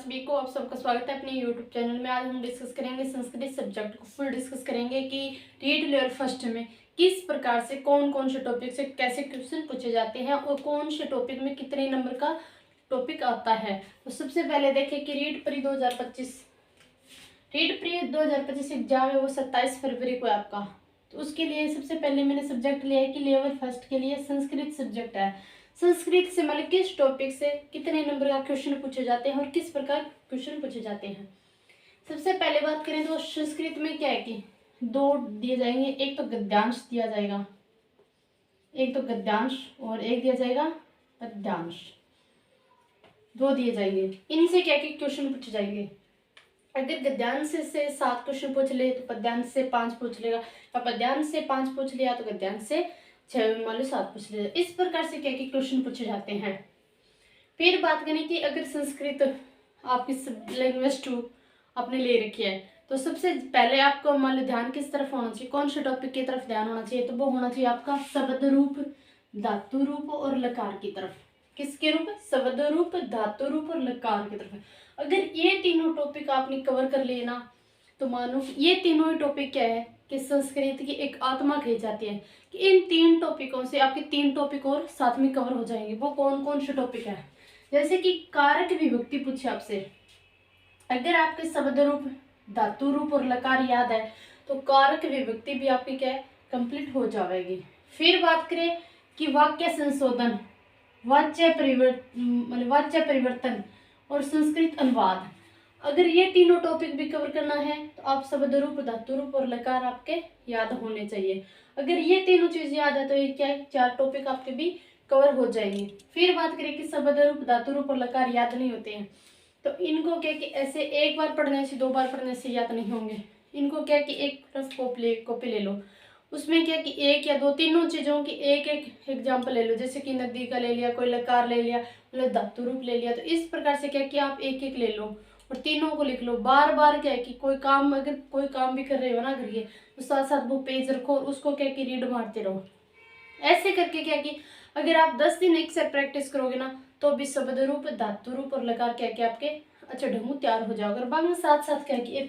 सभी को, आप सबका स्वागत है अपने YouTube चैनल में। आज हम डिस्कस करेंगे संस्कृत सब्जेक्ट को फुल डिस्कस करेंगे कि रीड लेवल फर्स्ट में किस प्रकार से कौन कौन से टॉपिक से कैसे क्वेश्चन पूछे जाते हैं और कौन से टॉपिक में कितने नंबर का टॉपिक आता है। तो सबसे पहले देखें कि रीड प्री 2025 एग्जाम है वो 27 फरवरी को है आपका। तो उसके लिए सबसे पहले मैंने सब्जेक्ट लिया है कि लेवल फर्स्ट के लिए संस्कृत सब्जेक्ट है। संस्कृत से मतलब किस टॉपिक से कितने नंबर का क्वेश्चन पूछे जाते हैं और किस प्रकार क्वेश्चन पूछे जाते हैं। सबसे पहले बात करें तो संस्कृत में क्या है कि दो दिए जाएंगे, एक तो गद्यांश दिया जाएगा, एक तो गद्यांश और एक दिया जाएगा पद्यांश, दो दिए जाएंगे। इनसे क्या क्या क्वेश्चन पूछे जाएंगे। अगर गद्यांश से 7 क्वेश्चन पूछ ले तो पद्यांश से 5 पूछ लेगा, या पद्यांश से 5 पूछ लिया तो गद्यांश से 7 पूछ लेगा। इस प्रकार से क्या क्या क्वेश्चन पूछे जाते हैं। फिर बात करें कि अगर संस्कृत आपकी लैंग्वेज 2 आपने ले रखी है तो सबसे पहले आपको मान लो ध्यान किस तरफ होना चाहिए, कौन से टॉपिक की तरफ ध्यान होना चाहिए। तो वो होना चाहिए आपका शब्द रूप, धातु रूप और लकार की तरफ। किसके रूप? शब्द रूप, धातु रूप और लकार की तरफ। अगर ये तीनों टॉपिक आपने कवर कर लिए ना तो मानो ये तीनों ही टॉपिक क्या है कि संस्कृत की एक आत्मा कही जाती है कि इन 3 टॉपिकों से आपके 3 टॉपिक और साथ में कवर हो जाएंगे। वो कौन कौन से टॉपिक है? जैसे कि कारक विभक्ति पूछे आपसे, अगर आपके शब्द रूप, धातु रूप और लकार याद है तो कारक विभक्ति भी आपकी क्या है कंप्लीट हो जाएगी। फिर बात करें कि वाक्य संशोधन, वाच्य परिवर्तन और संस्कृत अनुवाद, अगर ये तीनों टॉपिक भी कवर करना है तो आप शब्द रूप, धातु रूप और लकार आपके याद होने चाहिए। अगर ये तीनों चीज याद है तो ये क्या है 4 टॉपिक आपके भी कवर हो जाएंगे। फिर बात करें कि शब्द रूप, धातु रूप और लकार याद नहीं होते हैं तो इनको क्या कि ऐसे एक बार पढ़ने से 2 बार पढ़ने से याद नहीं होंगे। इनको क्या कि एक रफ कॉपी ले लो, उसमें क्या कि एक या 2 तीनों चीजों की एक एक एग्जाम्पल ले लो। जैसे कि नदी का ले लिया, कोई लकार ले लिया, मतलब धातु रूप ले लिया। तो इस प्रकार से क्या कि आप एक एक ले लो और तीनों को लिख लो। बार बार क्या है कि कोई काम, अगर कोई काम भी कर रहे हो ना करिए तो साथ साथ वो पेज रखो और उसको क्या कि रीड मारते रहो। ऐसे करके क्या कि अगर आप 10 दिन एक साथ प्रैक्टिस करोगे ना तो भी शब्द रूप, धातु रूप और लकार क्या कि आपके अच्छे ढंग तैयार हो जाओगे। और बाद में साथ साथ क्या कि ये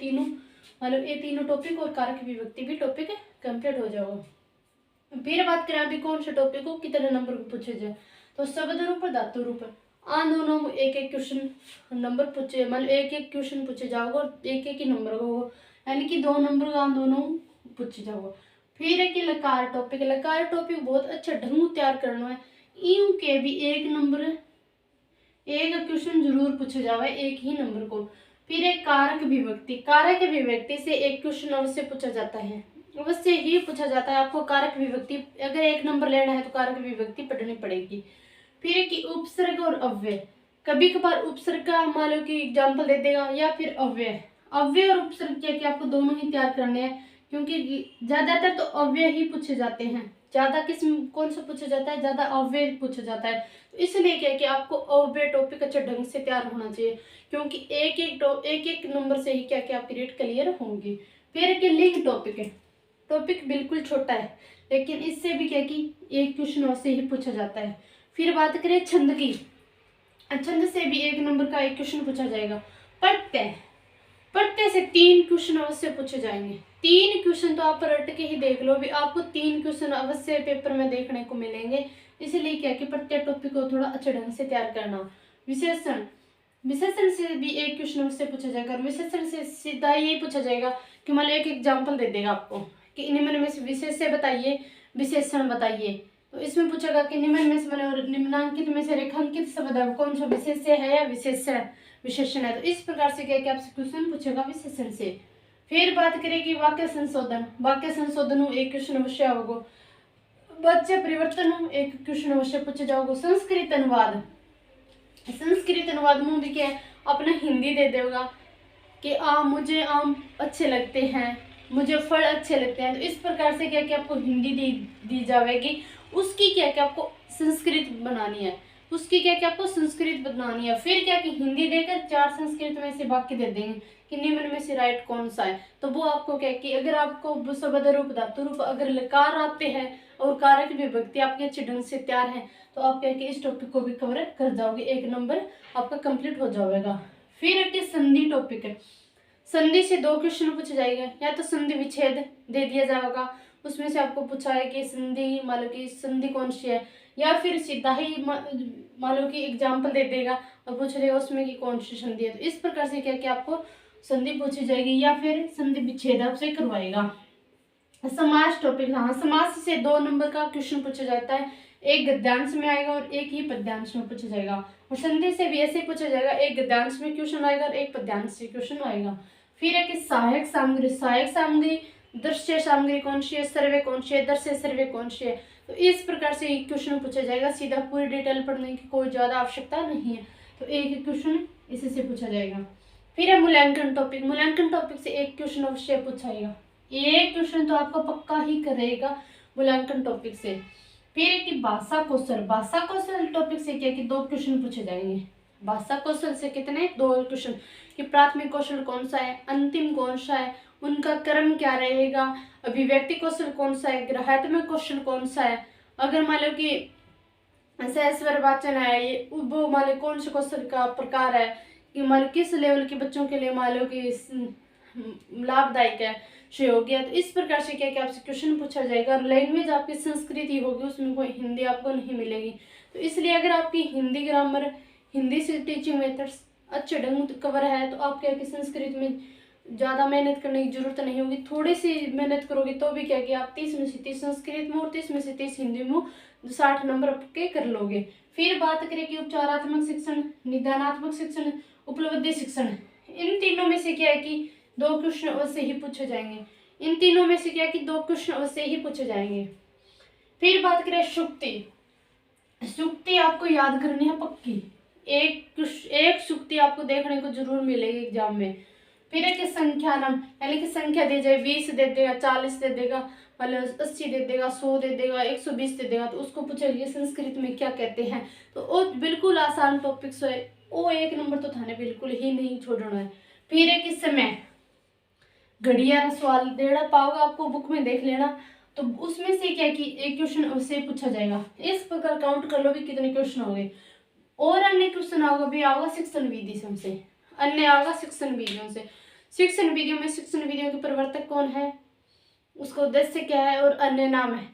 तीनों टॉपिक और कारक विभक्ति भी टॉपिक कंप्लीट हो जाओगे। फिर बात करें अभी कौन से टॉपिक को कितने नंबर को पूछे जाए तो शब्द रूप और धातु रूप आन दोनों में एक एक क्वेश्चन नंबर पूछे, मतलब एक एक क्वेश्चन पूछे जाओगे और एक एक ही नंबर को, यानी कि 2 नंबर का आन दोनों पूछे जाओगे। फिर है कि लकार टॉपिक बहुत अच्छा ढंग तैयार करना है। यूं के भी एक नंबर, एक क्वेश्चन जरूर पूछे जावे एक ही नंबर को। फिर एक कारक विभक्ति से एक क्वेश्चन अवश्य पूछा जाता है, अवश्य ही पूछा जाता है। आपको कारक विभक्ति अगर 1 नंबर लेना है तो कारक विभक्ति पढ़नी पड़ेगी। फिर कि उपसर्ग और अव्यय, कभी कभार उपसर्ग का मान लो कि एग्जाम्पल दे देगा या फिर अव्यय और उपसर्ग क्या कि आपको दोनों ही तैयार करने हैं, क्योंकि ज्यादातर तो अव्यय ही पूछे जाते हैं। ज्यादा किस्म कौन सा पूछा जाता है? ज्यादा अव्यय पूछा जाता है। तो इसलिए क्या कि आपको अव्यय टॉपिक अच्छे ढंग से तैयार होना चाहिए, क्योंकि एक एक नंबर से ही क्या कि आपकी रेट क्लियर होंगी। फिर कि लिंक टॉपिक बिल्कुल छोटा है लेकिन इससे भी क्या कि एक क्वेश्चन से ही पूछा जाता है। फिर बात करें छंद की, छंद से भी 1 नंबर का एक क्वेश्चन पूछा जाएगा। प्रत्यय से 3 क्वेश्चन अवश्य पूछे जाएंगे। 3 क्वेश्चन तो आप रट के ही देख लो भी, आपको 3 क्वेश्चन अवश्य पेपर में देखने को मिलेंगे। इसलिए क्या कि प्रत्येक टॉपिक को थोड़ा अच्छे ढंग से तैयार करना। विशेषण से भी 1 क्वेश्चन अवश्य पूछा जाएगा। विशेषण से सीधा यही पूछा जाएगा कि मान लो एक एग्जाम्पल दे देगा आपको कि निम्न में से विशेष्य बताइए, विशेषण बताइए। तो इसमें पूछेगा कि निम्न में से मैंने निम्नांकित में से रेखांकित शब्द है कौन सा विशेष्य है या विशेषण है। तो इस प्रकार से क्या आपसे क्वेश्चन पूछेगा विशेषण से। फिर बात करें कि वाक्य संशोधन हो 1 क्वेश्चन अवश्य होगा। वाच्य परिवर्तन हो 1 क्वेश्चन अवश्य पूछे जाओगे। संस्कृत अनुवाद में भी क्या है अपना हिंदी दे देगा कि मुझे आम अच्छे लगते हैं, मुझे फल अच्छे लगते हैं। तो इस प्रकार से क्या कि आपको हिंदी दी जाएगी, उसकी क्या कि आपको संस्कृत बनानी है, फिर क्या कि हिंदी देकर 4 संस्कृत में से वाक्य दे देंगे कि निम्न में से राइट कौन सा है। तो वो आपको क्या कि अगर आपको शब्द रूप, धातु रूप, अगर लकार आते हैं और कारक विभक्ति आपके अच्छे ढंग से तैयार है तो आप क्या कि इस टॉपिक को भी कवर कर जाओगे, 1 नंबर आपका कंप्लीट हो जाएगा। फिर एक संधि टॉपिक है। संधि से 2 क्वेश्चन पूछे जाएंगे, या तो संधि विच्छेद दे दिया जाएगा, उसमें से आपको पूछा है कि संधि मान लो कि संधि कौन सी है, या फिर सीधा ही मान लो कि एग्जाम्पल दे देगा और पूछ लेगा उसमें कि कौन सी संधि है। तो इस प्रकार से क्या कि आपको संधि पूछी जाएगी, या फिर संधि विच्छेद आपसे करवाएगा। समास टॉपिक, हाँ समास से 2 नंबर का क्वेश्चन पूछा जाता है, एक गद्यांश में आएगा और एक ही पद्यांश में पूछा जाएगा। और संधि से भी ऐसे पूछा जाएगा, एक गद्यांश में क्वेश्चन आएगा और एक पद्यांश से क्वेश्चन आएगा। फिर है कि सहायक सामग्री, सहायक सामग्री दृश्य सामग्री कौन सी है, सर्वे कौन सी है, दृश्य सर्वे कौन सी है। तो इस प्रकार से एक क्वेश्चन पूछा जाएगा, सीधा पूरी डिटेल पढ़ने की कोई ज़्यादा आवश्यकता नहीं है, तो एक क्वेश्चन इसी से पूछा जाएगा। फिर है मूल्यांकन टॉपिक, मूल्यांकन टॉपिक से एक क्वेश्चन अवश्य पूछाएगा, एक क्वेश्चन तो आपको पक्का ही करेगा मूल्यांकन टॉपिक से। फिर है कि भाषा कौशल, भाषा कौशल टॉपिक से क्या कि 2 क्वेश्चन पूछे जाएंगे। भाषा कौशल से कितने, 2 क्वेश्चन, कि प्राथमिक कौशल कौन सा है, अंतिम कौन सा है, उनका क्रम क्या रहेगा, अभिव्यक्ति कौशल कौन सा है, ग्रहात्मक कौशल कौन सा है, अगर मान लो कि सहस्वर वाचन है, ये वो मान लो कौन से कौशल का प्रकार है, कि मान लो किस लेवल के बच्चों के लिए मान लो कि लाभदायक है, सहयोगी है। तो इस प्रकार से क्या क्या आपसे क्वेश्चन पूछा जाएगा। और लैंग्वेज आपकी संस्कृति होगी, उसमें कोई हिंदी आपको नहीं मिलेगी। तो इसलिए अगर आपकी हिंदी ग्रामर, हिंदी से टीचिंग मेथड्स अच्छे ढंग कवर है, तो आप क्या कि संस्कृत में ज़्यादा मेहनत करने की जरूरत नहीं होगी। थोड़ी सी मेहनत करोगे तो भी क्या कि आप 30 में से 30 संस्कृत में और 30 में से 30 हिंदी में 60 नंबर आपके कर लोगे। फिर बात करें कि उपचारात्मक शिक्षण, निदानात्मक शिक्षण, उपलब्धि शिक्षण, इन तीनों में से क्या है कि 2 क्वेश्चन अवश्य ही पूछे जाएंगे। इन तीनों में से क्या है कि 2 क्वेश्चन अवश्य ही पूछे जाएंगे। फिर बात करें शुक्ति, शुक्ति आपको याद करनी है पक्की, एक शुक्ति आपको देखने को जरूर मिलेगी एग्जाम में। फिर है कि संख्यानम, यानी कि संख्या दे जाए, 20 दे देगा, 40 दे देगा, मतलब 80 दे देगा, 100 दे देगा, 120 दे देगा, तो उसको पूछेंगे संस्कृत में क्या कहते हैं। तो वो बिल्कुल आसान टॉपिक्स है, वो 1 नंबर तो थाने बिल्कुल ही नहीं छोड़ना है। फिर है कि समय, घड़िया सवाल देना पाओगे आपको, बुक में देख लेना, तो उसमें से क्या कि एक क्वेश्चन अवश्य पूछा जाएगा। इस प्रकार काउंट कर लो भी कितने क्वेश्चन हो गए। और अन्य क्वेश्चन आओगा भी आओगा शिक्षण विधि से, अन्य आओगा शिक्षण विधियों से। शिक्षण विधियों में शिक्षण विधियों के प्रवर्तक कौन है, उसका उद्देश्य क्या है और अन्य नाम है,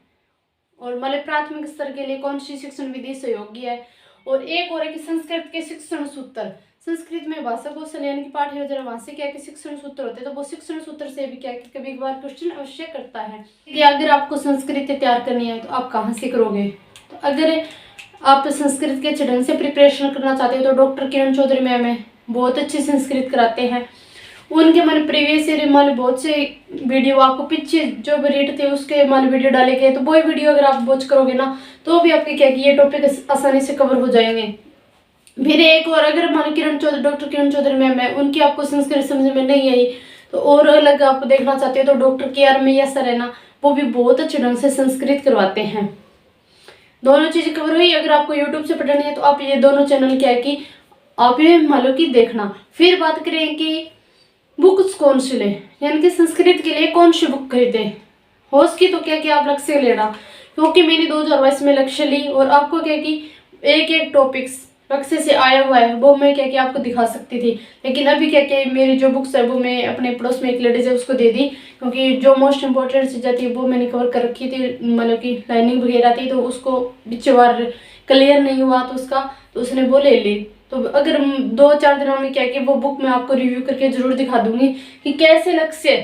और मतलब प्राथमिक स्तर के लिए कौन सी शिक्षण विधि सहयोगी है। और एक और है कि संस्कृत के शिक्षण सूत्र, संस्कृत में भाषा कौशल यानी कि पाठ्य योजना, वहां से क्या कि शिक्षण सूत्र होते हैं, तो वो शिक्षण सूत्र से भी क्या कि कभी कभार क्वेश्चन अवश्य करता है। कि अगर आपको संस्कृत तैयार करनी है तो आप कहाँ से करोगे, तो अगर आप संस्कृत के अच्छे ढंग से प्रिपरेशन करना चाहते हो तो डॉक्टर किरण चौधरी मैम है, बहुत अच्छी संस्कृत कराते हैं। उनके मन प्रीवियस ईयर मान बहुत से वीडियो आपको पीछे जो रेट थे उसके मान वीडियो डाले गए, तो वो वीडियो अगर आप वॉच करोगे ना तो भी आपके क्या कि ये टॉपिक आसानी से कवर हो जाएंगे। फिर एक और, अगर मान किरण चौधरी, डॉक्टर किरण चौधरी मैम है, उनकी आपको संस्कृत समझ में नहीं आई तो और अलग आप देखना चाहते हो तो डॉक्टर के आर मैया सर है ना, वो भी बहुत अच्छे ढंग से संस्कृत करवाते हैं। दोनों चीजें कवर हुई। अगर आपको यूट्यूब से पढ़नी है तो आप ये दोनों चैनल क्या है कि आप ये मान लो कि देखना। फिर बात करें कि बुक्स कौन सी ले, यानी कि संस्कृत के लिए कौन सी बुक खरीदे। होश की तो क्या कि आप लक्ष्य लेना, क्योंकि मैंने 2022 में लक्ष्य ली और आपको क्या कि एक एक टॉपिक्स लक्ष्य से आया हुआ है वो मैं क्या कि आपको दिखा सकती थी। लेकिन अभी क्या कि मेरी जो बुक्स है वो मैं अपने पड़ोस में एक लेडीज है उसको दे दी, क्योंकि जो मोस्ट इंपॉर्टेंट चीज़ें थी वो मैंने कवर कर रखी थी, मतलब कि लाइनिंग वगैरह थी, तो उसको बीच बार क्लियर नहीं हुआ तो उसका, तो उसने वो ले ली। तो अगर 2-4 दिनों में क्या कि वो बुक मैं आपको रिव्यू करके जरूर दिखा दूंगी कि कैसे लक्ष्य,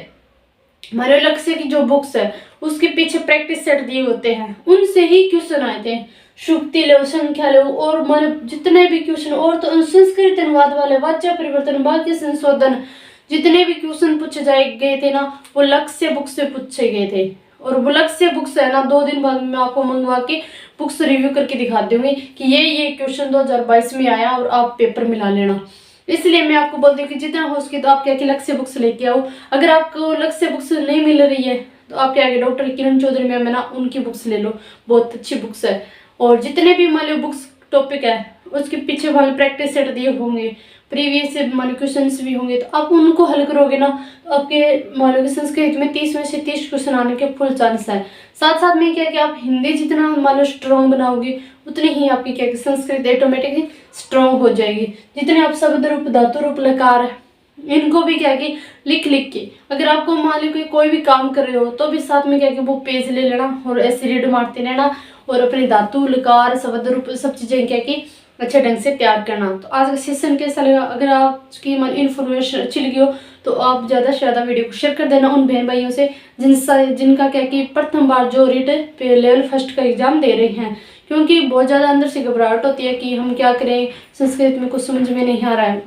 हमारे लक्ष्य की जो बुक्स है उसके पीछे प्रैक्टिस सेट दिए होते हैं, उनसे ही क्वेश्चन आए थे। शुक्ति लो, संख्या लो, और मतलब जितने भी क्वेश्चन, और तो संस्कृत अनुवाद वाले, वाच्या परिवर्तन, वाक्य संशोधन, जितने भी क्वेश्चन पूछे गए थे ना वो लक्ष्य बुक से पूछे गए थे। और वो लक्ष्य बुक्स है ना 2 दिन बाद मैं आपको मंगवा के बुक्स रिव्यू करके दिखा दूंगी कि ये क्वेश्चन 2022 में आया और आप पेपर मिला लेना। इसलिए मैं आपको बोलती हूँ कि जितना हो सके तो आप क्या कि लक्ष्य बुक्स लेके आओ। अगर आपको लक्ष्य बुक्स नहीं मिल रही है तो आप क्या कि डॉक्टर किरण चौधरी मैम है ना उनकी बुक्स ले लो, बहुत अच्छी बुक्स है। और जितने भी मान लो बुक्स टॉपिक है उसके पीछे वाले प्रैक्टिस सेट दिए होंगे, प्रीवियस मान क्वेश्चन भी होंगे, तो आप उनको हल करोगे ना तो आपके मान लो कि संस्कृत में 30 में से 30 क्वेश्चन आने के फुल चांस है। साथ साथ में क्या कि आप हिंदी जितना मान लो स्ट्रॉन्ग बनाओगे उतनी ही आपकी क्या कि संस्कृत ऑटोमेटिकली स्ट्रॉन्ग हो जाएगी। जितने आप शब्द रूप, धातु रूप, लकार इनको भी क्या कि लिख लिख के, अगर आपको मान लो कोई भी काम कर रहे हो तो भी साथ में क्या कि वो पेज ले लेना और ऐसे रीड मारते रहना और अपने धातु, लकार, शब्द रूप सब चीजें क्या कि अच्छे ढंग से तैयार करना। तो आज का सेशन कैसा लगा? अगर आपकी इन्फॉर्मेशन अच्छी लगी हो तो आप ज़्यादा से ज़्यादा वीडियो को शेयर कर देना उन बहन भाइयों से जिनका क्या कि प्रथम बार जो रीट पे लेवल फर्स्ट का एग्जाम दे रहे हैं, क्योंकि बहुत ज़्यादा अंदर से घबराहट होती है कि हम क्या करें, संस्कृत में कुछ समझ में नहीं आ रहा है,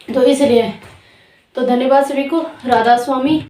तो इसलिए। तो धन्यवाद सभी को। राधा स्वामी।